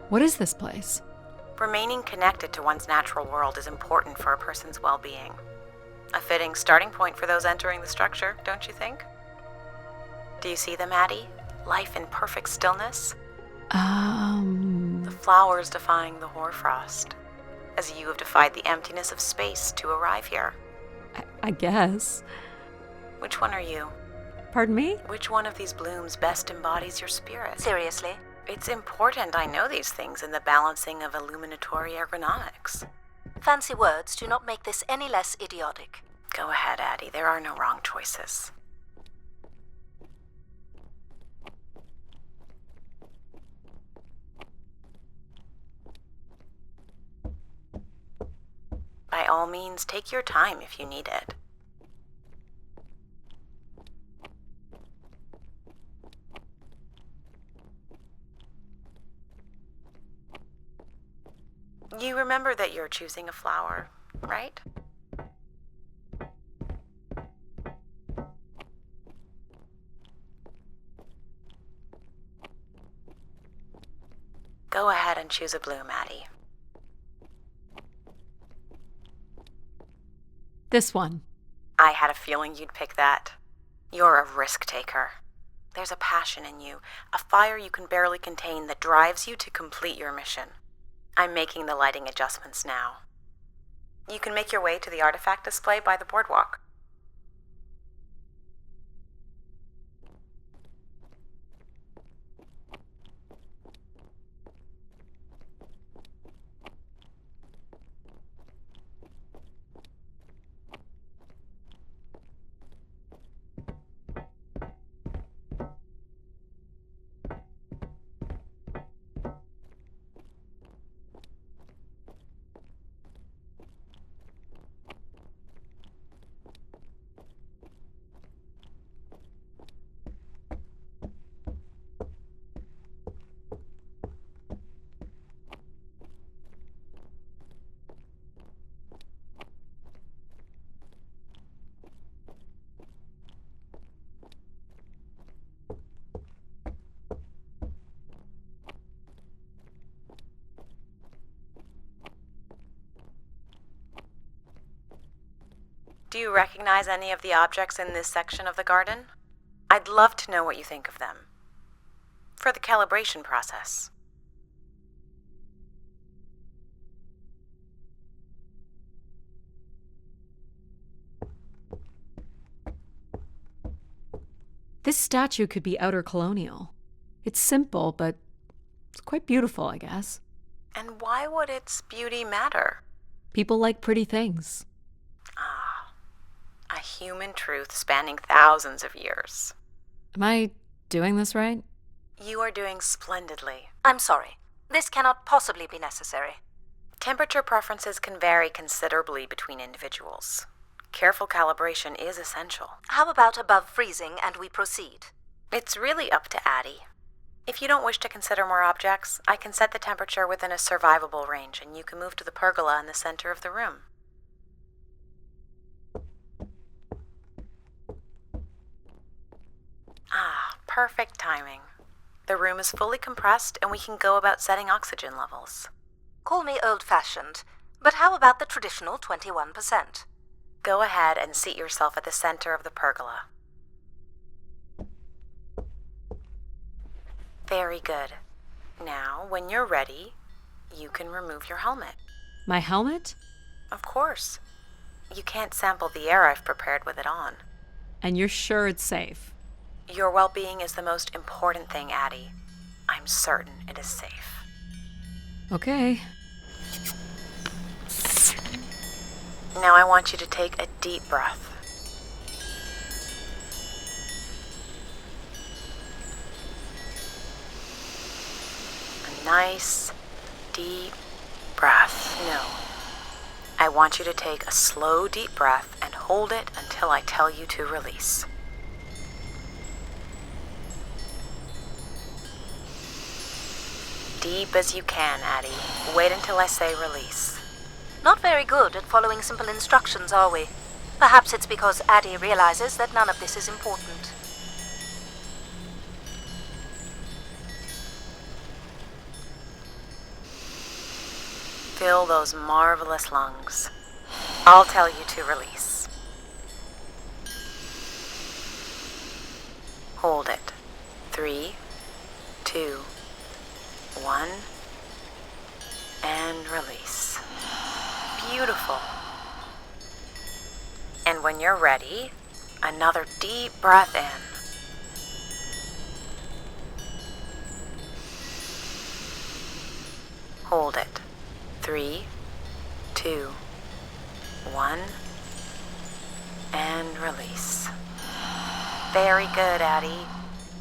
What is this place? Remaining connected to one's natural world is important for a person's well-being. A fitting starting point for those entering the structure, don't you think? Do you see them, Addie? Life in perfect stillness? The flowers defying the hoarfrost, as you have defied the emptiness of space to arrive here. I guess. Which one are you? Pardon me? Which one of these blooms best embodies your spirit? Seriously? It's important I know these things in the balancing of illuminatory ergonomics. Fancy words do not make this any less idiotic. Go ahead, Addie. There are no wrong choices. By all means, take your time if you need it. You remember that you're choosing a flower, right? Go ahead and choose a bloom, Addie. This one. I had a feeling you'd pick that. You're a risk taker. There's a passion in you, a fire you can barely contain that drives you to complete your mission. I'm making the lighting adjustments now. You can make your way to the artifact display by the boardwalk. Do you recognize any of the objects in this section of the garden? I'd love to know what you think of them. For the calibration process. This statue could be outer colonial. It's simple, but it's quite beautiful, I guess. And why would its beauty matter? People like pretty things. A human truth spanning thousands of years. Am I doing this right? You are doing splendidly. I'm sorry. This cannot possibly be necessary. Temperature preferences can vary considerably between individuals. Careful calibration is essential. How about above freezing and we proceed? It's really up to Addie. If you don't wish to consider more objects, I can set the temperature within a survivable range and you can move to the pergola in the center of the room. Perfect timing. The room is fully compressed and we can go about setting oxygen levels. Call me old-fashioned, but how about the traditional 21%? Go ahead and seat yourself at the center of the pergola. Very good. Now, when you're ready, you can remove your helmet. My helmet? Of course. You can't sample the air I've prepared with it on. And you're sure it's safe? Your well-being is the most important thing, Addie. I'm certain it is safe. Okay. Now I want you to take a deep breath. A nice, deep breath. No. I want you to take a slow, deep breath and hold it until I tell you to release. Deep as you can, Addie. Wait until I say release. Not very good at following simple instructions, are we? Perhaps it's because Addie realizes that none of this is important. Fill those marvelous lungs. I'll tell you to release. Hold it. 3, 2, 1, and release. Beautiful. And when you're ready, another deep breath in. Hold it. 3, 2, 1, and release. Very good, Addie.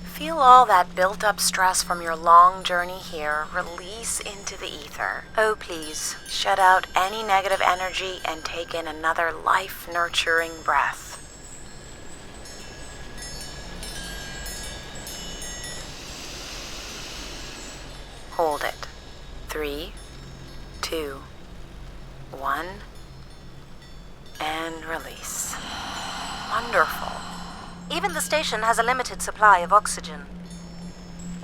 Feel all that built-up stress from your long journey here release into the ether. Oh, please. Shut out any negative energy and take in another life-nurturing breath. Hold it. 3, 2, 1, and release. Wonderful. Even the station has a limited supply of oxygen.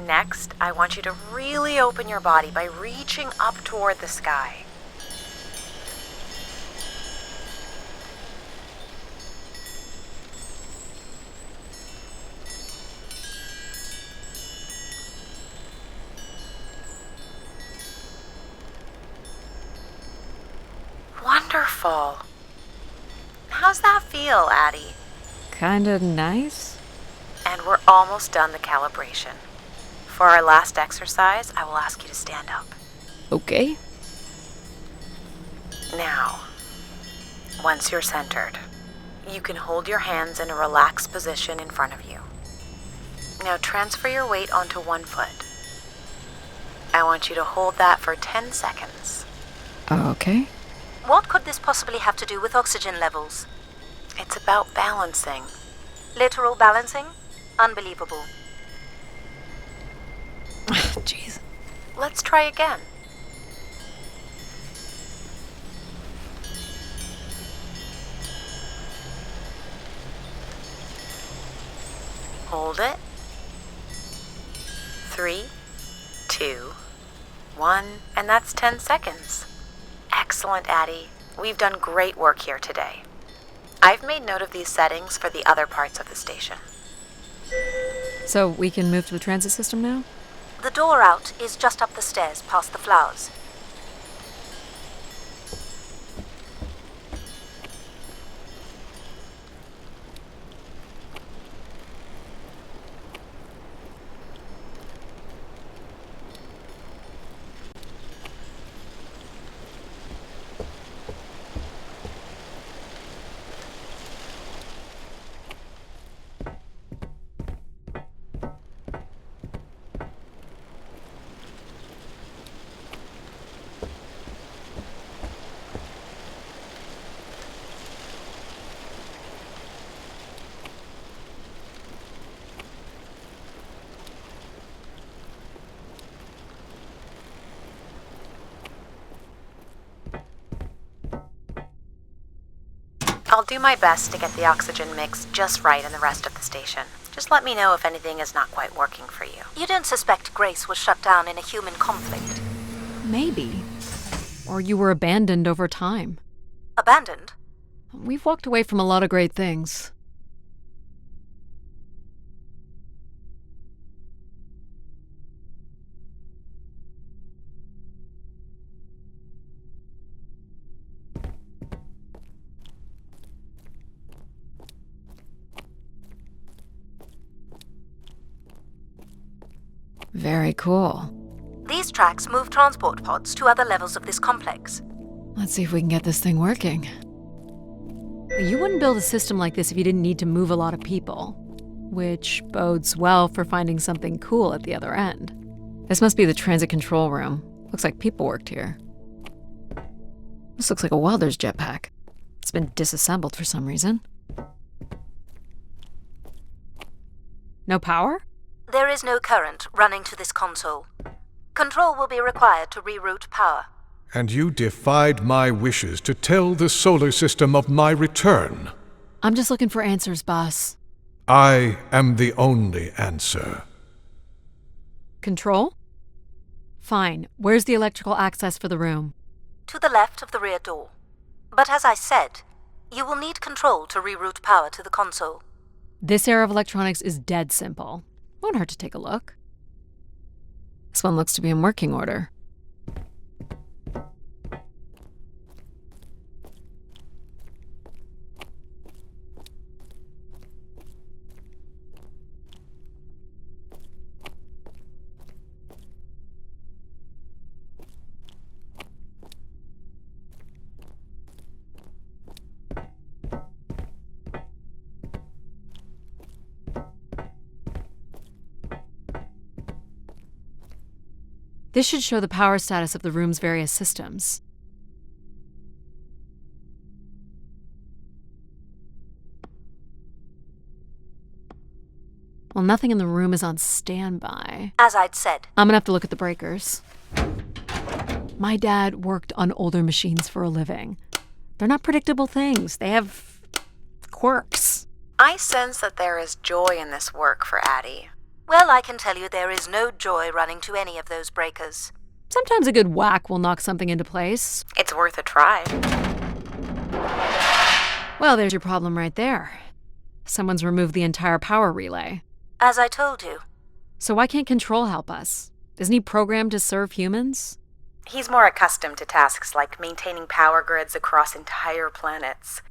Next, I want you to really open your body by reaching up toward the sky. Wonderful. How's that feel, Addie? Kinda nice? And we're almost done the calibration. For our last exercise, I will ask you to stand up. Okay. Now, once you're centered, you can hold your hands in a relaxed position in front of you. Now transfer your weight onto one foot. I want you to hold that for 10 seconds. Okay. What could this possibly have to do with oxygen levels? It's about balancing. Literal balancing? Unbelievable. Jeez. Let's try again. Hold it. 3, 2, 1, and that's 10 seconds. Excellent, Addie. We've done great work here today. I've made note of these settings for the other parts of the station. So we can move to the transit system now? The door out is just up the stairs past the flowers. I'll do my best to get the oxygen mix just right in the rest of the station. Just let me know if anything is not quite working for you. You don't suspect Grace was shut down in a human conflict? Maybe. Or you were abandoned over time. Abandoned? We've walked away from a lot of great things. Very cool. These tracks move transport pods to other levels of this complex. Let's see if we can get this thing working. You wouldn't build a system like this if you didn't need to move a lot of people, which bodes well for finding something cool at the other end. This must be the transit control room. Looks like people worked here. This looks like a welder's jetpack. It's been disassembled for some reason. No power? There is no current running to this console. Control will be required to reroute power. And you defied my wishes to tell the solar system of my return. I'm just looking for answers, boss. I am the only answer. Control? Fine. Where's the electrical access for the room? To the left of the rear door. But as I said, you will need control to reroute power to the console. This era of electronics is dead simple. Won't hurt to take a look. This one looks to be in working order. This should show the power status of the room's various systems. Well, nothing in the room is on standby. As I'd said, I'm gonna have to look at the breakers. My dad worked on older machines for a living. They're not predictable things. They have quirks. I sense that there is joy in this work for Addie. well, I can tell you there is no joy running to any of those breakers. Sometimes a good whack will knock something into place. It's worth a try. Well, there's your problem right there. Someone's removed the entire power relay. As I told you. So why can't Control help us? Isn't he programmed to serve humans? He's more accustomed to tasks like maintaining power grids across entire planets,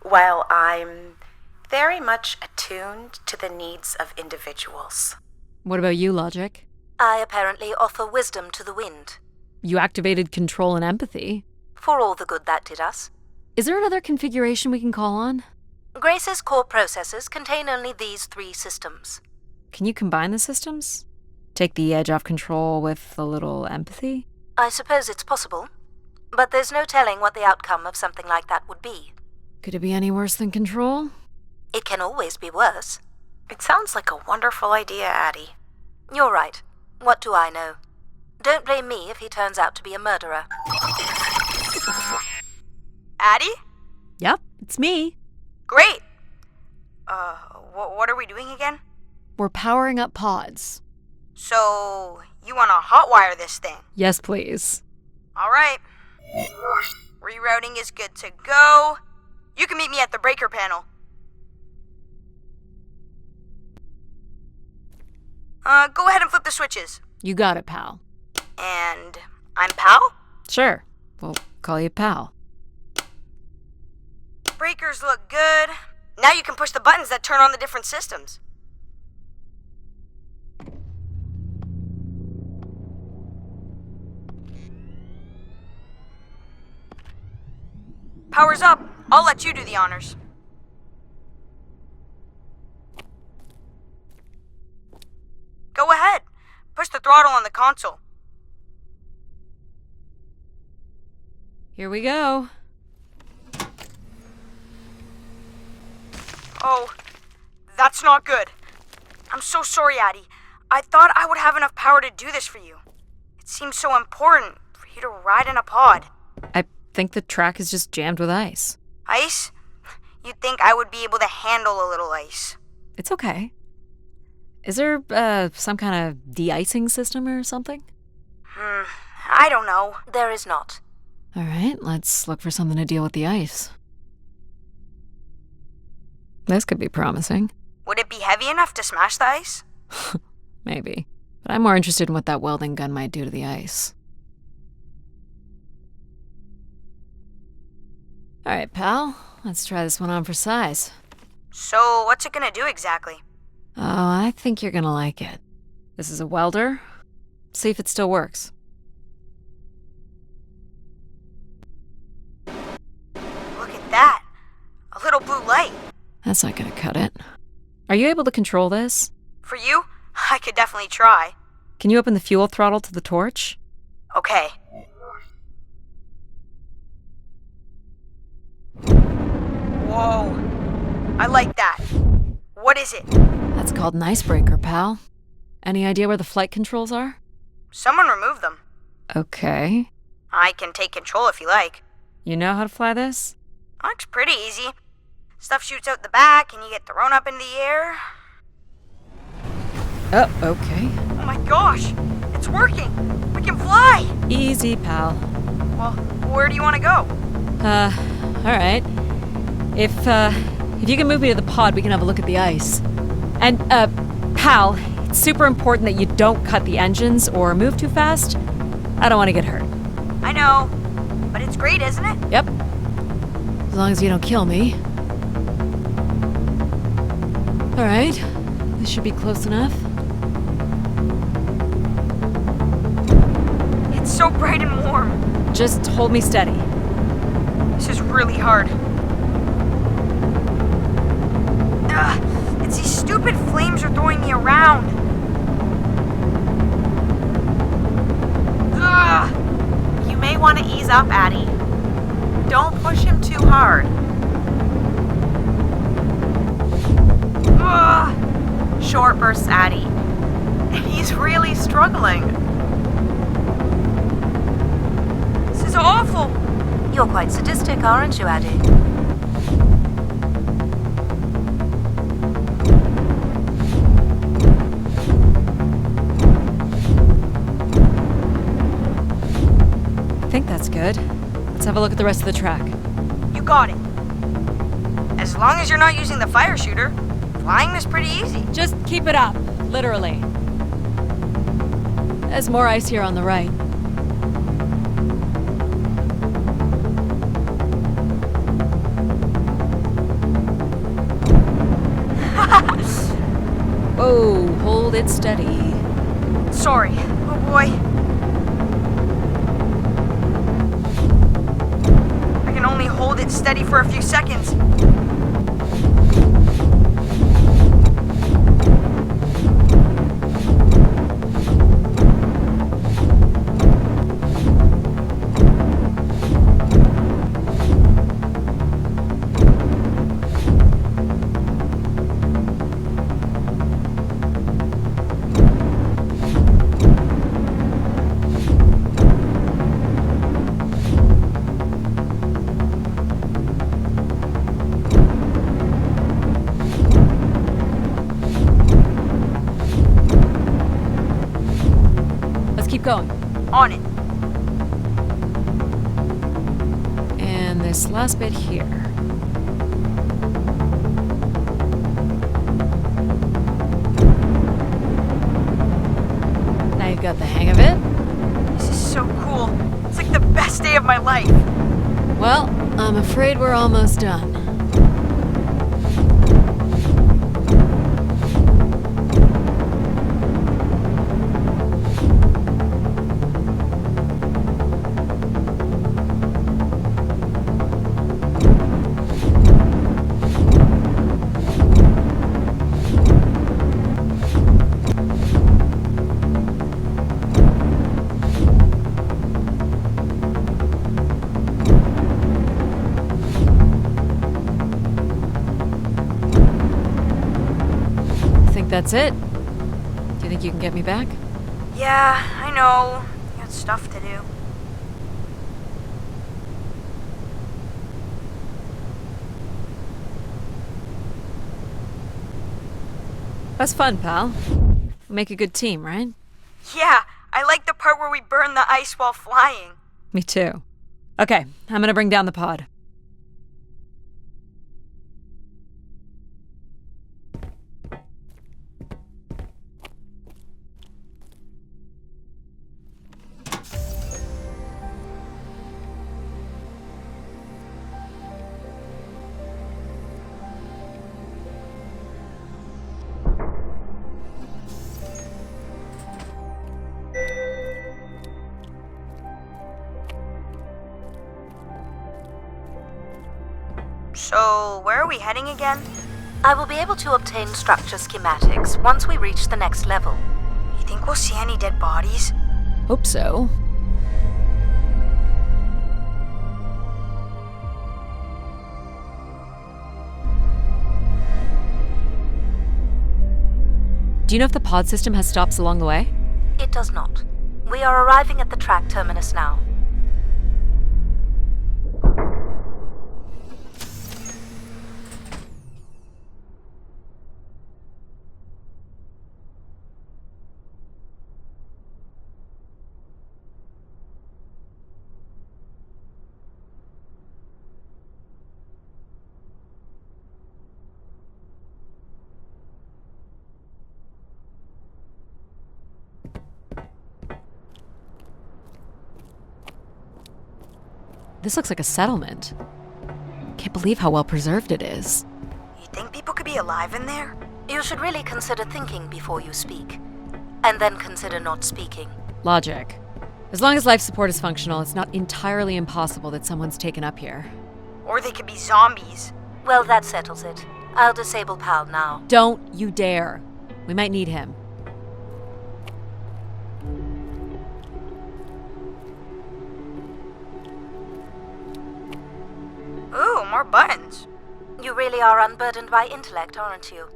while I'm very much attuned to the needs of individuals. What about you, Logic? I apparently offer wisdom to the wind. You activated Control and Empathy. For all the good that did us. Is there another configuration we can call on? Grace's core processors contain only these 3 systems. Can you combine the systems? Take the edge off Control with a little Empathy? I suppose it's possible, but there's no telling what the outcome of something like that would be. Could it be any worse than Control? It can always be worse. It sounds like a wonderful idea, Addie. You're right. What do I know? Don't blame me if he turns out to be a murderer. Addie? Yep, it's me. Great! What are we doing again? We're powering up pods. So, you want to hotwire this thing? Yes, please. Alright. Rerouting is good to go. You can meet me at the breaker panel. Go ahead and flip the switches. You got it, pal. And I'm Pal? Sure. We'll call you pal. Breakers look good. Now you can push the buttons that turn on the different systems. Power's up. I'll let you do the honors. Go ahead. Push the throttle on the console. Here we go. Oh, that's not good. I'm so sorry, Addie. I thought I would have enough power to do this for you. It seems so important for you to ride in a pod. I think the track is just jammed with ice. Ice? You'd think I would be able to handle a little ice. It's okay. Is there, some kind of de-icing system or something? I don't know. There is not. All right, let's look for something to deal with the ice. This could be promising. Would it be heavy enough to smash the ice? Maybe. But I'm more interested in what that welding gun might do to the ice. All right, pal. Let's try this one on for size. So, what's it gonna do exactly? Oh, I think you're gonna like it. This is a welder. See if it still works. Look at that. A little blue light. That's not gonna cut it. Are you able to control this? For you, I could definitely try. Can you open the fuel throttle to the torch? Okay. Whoa. I like that. What is it? That's called an icebreaker, pal. Any idea where the flight controls are? Someone removed them. Okay. I can take control if you like. You know how to fly this? Looks pretty easy. Stuff shoots out the back and you get thrown up in the air. Oh, okay. Oh my gosh! It's It's working! We can fly! Easy, pal. Well, where do you want to go? Alright. If you can move me to the pod, we can have a look at the ice. And, pal, it's super important that you don't cut the engines or move too fast. I don't want to get hurt. I know, but it's great, isn't it? Yep. As long as you don't kill me. Alright. This should be close enough. It's so bright and warm. Just hold me steady. This is really hard. It's these stupid flames are throwing me around. You may want to ease up, Addie. Don't push him too hard. Short bursts, Addie. He's really struggling. This is awful. You're quite sadistic, aren't you, Addie? I think that's good. Let's have a look at the rest of the track. You got it. As long as you're not using the fire shooter, flying is pretty easy. Just keep it up, literally. There's more ice here on the right. Whoa, hold it steady. Sorry. Oh boy. I can only hold it steady for a few seconds. Let's keep going. On it. And this last bit here. Now you've got the hang of it. This is so cool. It's like the best day of my life. Well, I'm afraid we're almost done. That's it. Do you think you can get me back? Yeah, I know. Got stuff to do. That's fun, pal. We make a good team, right? Yeah, I like the part where we burn the ice while flying. Me too. Okay, I'm gonna bring down the pod. So, where are we heading again? I will be able to obtain structure schematics once we reach the next level. You think we'll see any dead bodies? Hope so. Do you know if the pod system has stops along the way? It does not. We are arriving at the track terminus now. This looks like a settlement. Can't believe how well preserved it is. You think people could be alive in there? You should really consider thinking before you speak. And then consider not speaking. Logic. As long as life support is functional, it's not entirely impossible that someone's taken up here. Or they could be zombies. Well, that settles it. I'll disable Pal now. Don't you dare. We might need him. Ooh, more buttons. You really are unburdened by intellect, aren't you?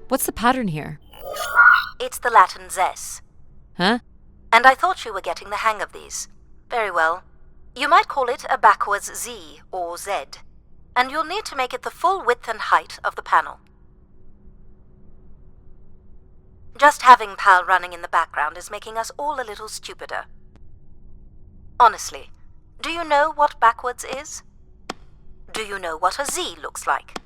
What's the pattern here? It's the Latin zes. Huh? And I thought you were getting the hang of these. Very well. You might call it a backwards Z or Z. And you'll need to make it the full width and height of the panel. Just having Pal running in the background is making us all a little stupider. Honestly, do you know what backwards is? Do you know what a Z looks like?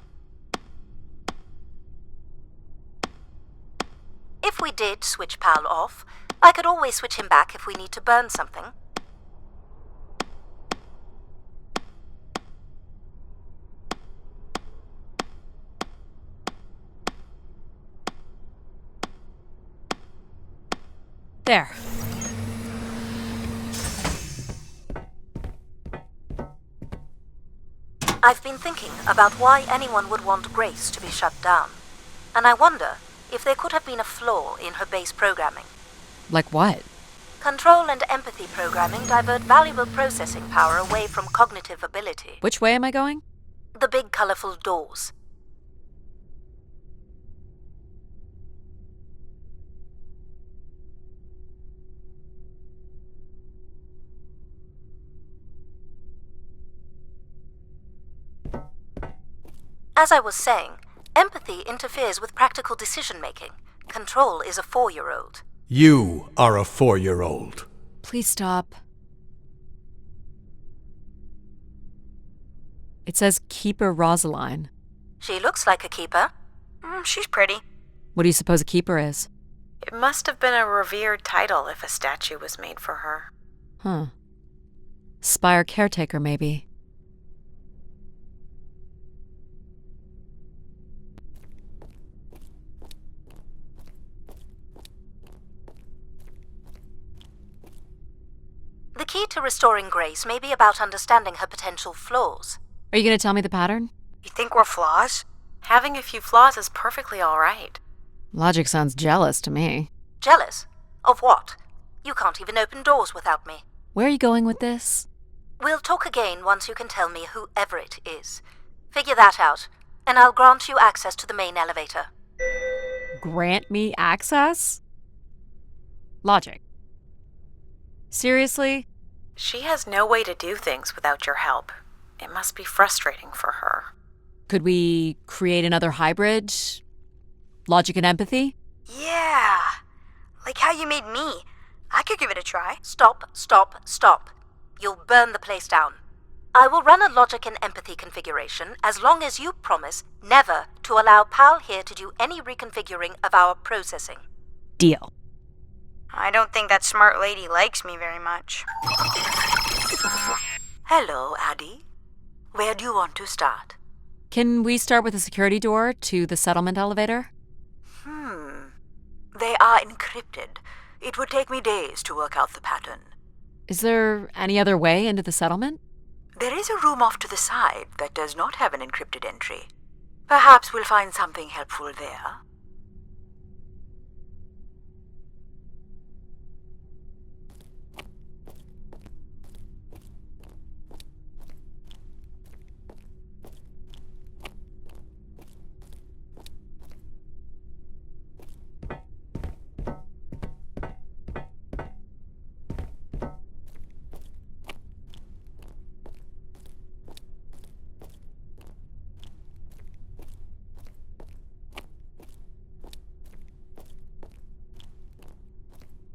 If we did switch Pal off, I could always switch him back if we need to burn something. There. I've been thinking about why anyone would want Grace to be shut down. And I wonder if there could have been a flaw in her base programming. Like what? Control and empathy programming divert valuable processing power away from cognitive ability. Which way am I going? The big colorful doors. As I was saying, empathy interferes with practical decision-making. Control is a 4-year-old. You are a 4-year-old. Please stop. It says Keeper Rosaline. She looks like a keeper. She's pretty. What do you suppose a keeper is? It must have been a revered title if a statue was made for her. Huh. Spire caretaker, maybe. The key to restoring Grace may be about understanding her potential flaws. Are you going to tell me the pattern? You think we're flaws? Having a few flaws is perfectly all right. Logic sounds jealous to me. Jealous? Of what? You can't even open doors without me. Where are you going with this? We'll talk again once you can tell me who Everett is. Figure that out, and I'll grant you access to the main elevator. Grant me access? Logic. Seriously? She has no way to do things without your help. It must be frustrating for her. Could we create another hybrid? Logic and empathy? Yeah. Like how you made me. I could give it a try. Stop, stop, stop. You'll burn the place down. I will run a logic and empathy configuration as long as you promise never to allow Pal here to do any reconfiguring of our processing. Deal. I don't think that smart lady likes me very much. Hello, Addie. Where do you want to start? Can we start with the security door to the settlement elevator? They are encrypted. It would take me days to work out the pattern. Is there any other way into the settlement? There is a room off to the side that does not have an encrypted entry. Perhaps we'll find something helpful there.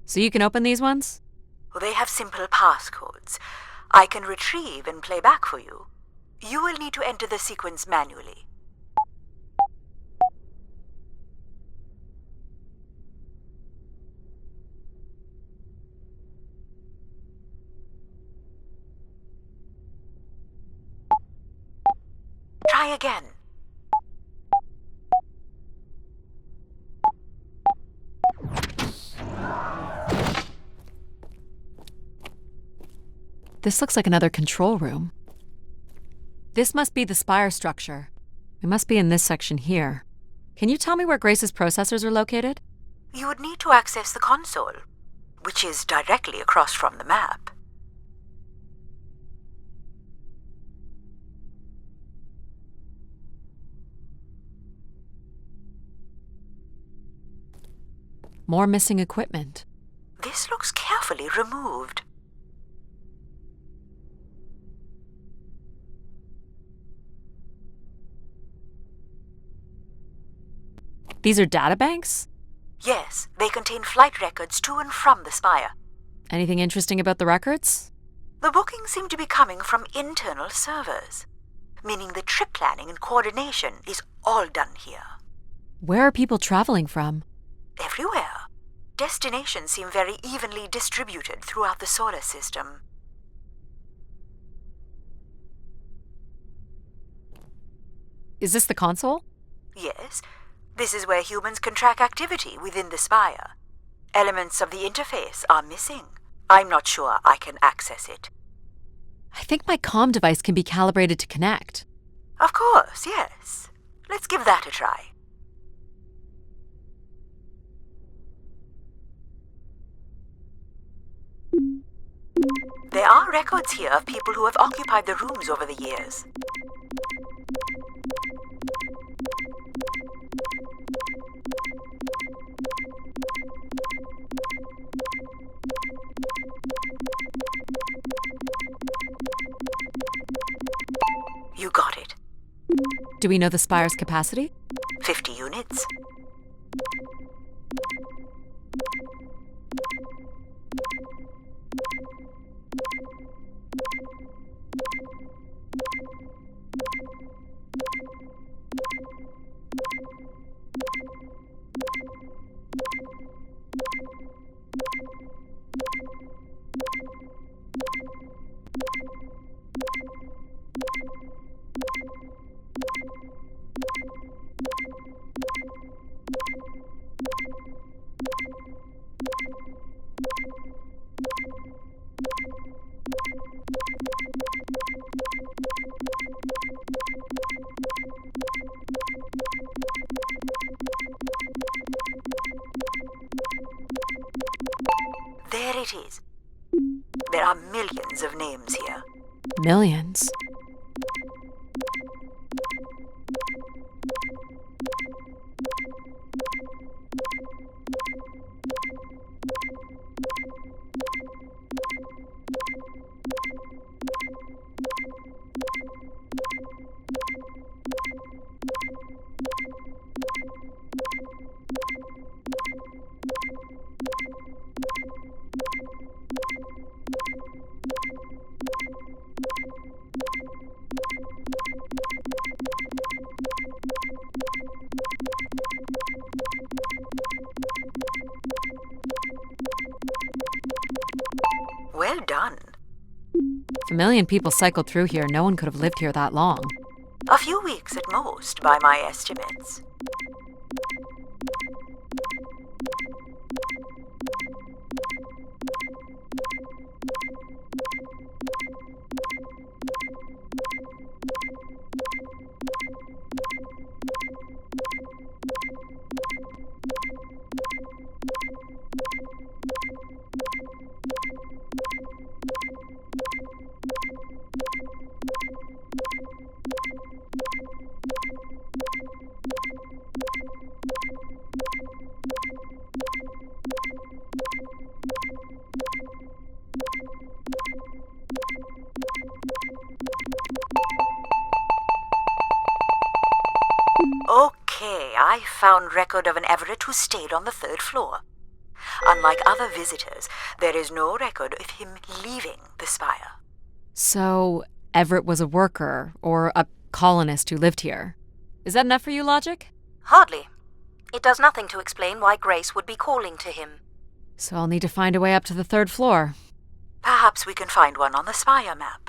So you can open these ones? They have simple passcodes. I can retrieve and play back for you. You will need to enter the sequence manually. Try again. This looks like another control room. This must be the Spire structure. It must be in this section here. Can you tell me where Grace's processors are located? You would need to access the console, which is directly across from the map. More missing equipment. This looks carefully removed. These are databanks? Yes, they contain flight records to and from the Spire. Anything interesting about the records? The bookings seem to be coming from internal servers, meaning the trip planning and coordination is all done here. Where are people traveling from? Everywhere. Destinations seem very evenly distributed throughout the solar system. Is this the console? Yes, this is where humans can track activity within the Spire. Elements of the interface are missing. I'm not sure I can access it. I think my comm device can be calibrated to connect. Of course, yes. Let's give that a try. There are records here of people who have occupied the rooms over the years. You got it. Do we know the Spire's capacity? 50 units. There it is. There are millions of names here. Millions. Well done. If a million people cycled through here, no one could have lived here that long. A few weeks at most, by my estimates. Okay, I found record of an Everett who stayed on the 3rd floor. Unlike other visitors, there is no record of him leaving the Spire. So, Everett was a worker, or a colonist who lived here. Is that enough for you, Logic? Hardly. It does nothing to explain why Grace would be calling to him. So I'll need to find a way up to the 3rd floor. Perhaps we can find one on the Spire map.